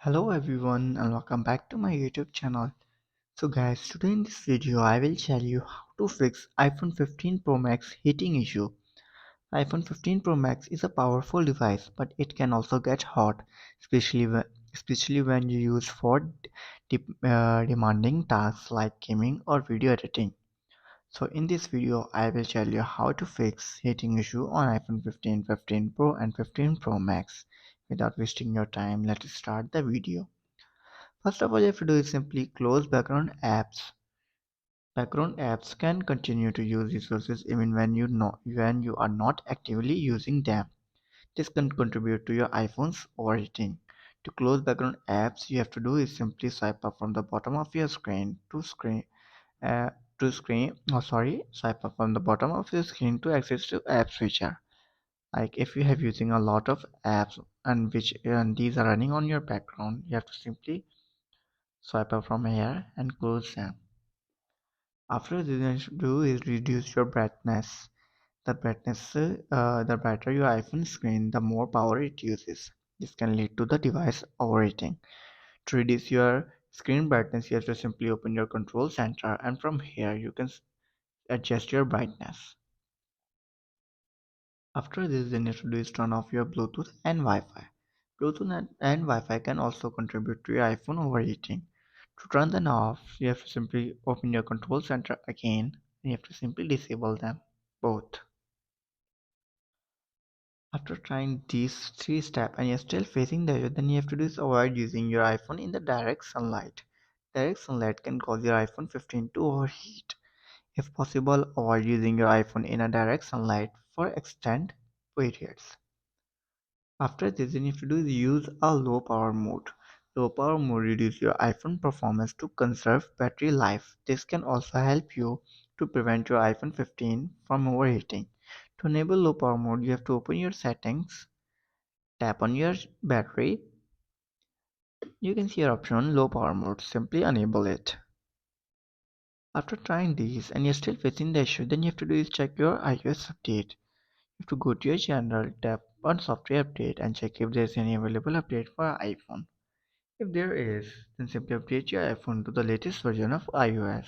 Hello everyone and welcome back to my YouTube channel. So guys, today in this video I will tell you how to fix iPhone 15 Pro Max heating issue. iPhone 15 Pro Max is a powerful device, but it can also get hot, especially when you use for demanding tasks like gaming or video editing. So in this video I will tell you how to fix heating issue on iPhone 15, 15 Pro and 15 Pro Max. Without wasting your time, let's start the video. First of all, you have to do is simply close background apps. Background apps can continue to use resources even when you are not actively using them. This can contribute to your iPhone's overheating. To close background apps, you have to do is simply swipe up from the bottom of your screen uh, swipe up from the bottom of your screen to access to app switcher. Like if you have using a lot of apps and these are running on your background, you have to simply swipe up from here and close them. After this, you should do is reduce your brightness. The brighter your iPhone screen, the more power it uses. This can lead to the device overheating. To reduce your screen brightness, you have to simply open your control center, and from here you can adjust your brightness. After this, then you have to do is turn off your Bluetooth and Wi-Fi. Bluetooth and Wi-Fi can also contribute to your iPhone overheating. To turn them off, you have to simply open your control center again and you have to simply disable them both. After trying these three steps and you're still facing the issue, then you have to do is avoid using your iPhone in the direct sunlight. Direct sunlight can cause your iPhone 15 to overheat. If possible, avoid using your iPhone in a direct sunlight for extended periods. After this, you need to do is use a low power mode. Low power mode reduces your iPhone performance to conserve battery life. This can also help you to prevent your iPhone 15 from overheating. To enable low power mode, you have to open your settings, tap on your battery. You can see your option on low power mode. Simply enable it. After trying these and you're still facing the issue, then you have to do is check your iOS update. You have to go to your channel, tap on software update and check if there is any available update for iPhone. If there is, then simply update your iPhone to the latest version of iOS.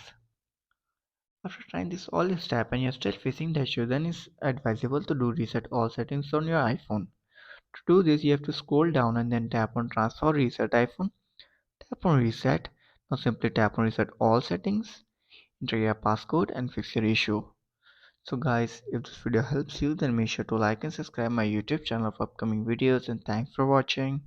After trying this all step and you're still facing the issue, then it's advisable to do reset all settings on your iPhone. To do this, you have to scroll down and then tap on transfer reset iPhone. Tap on reset. Now simply tap on reset all settings, enter your passcode and fix your issue. So guys, if this video helps you, then make sure to like and subscribe my YouTube channel for upcoming videos, and thanks for watching.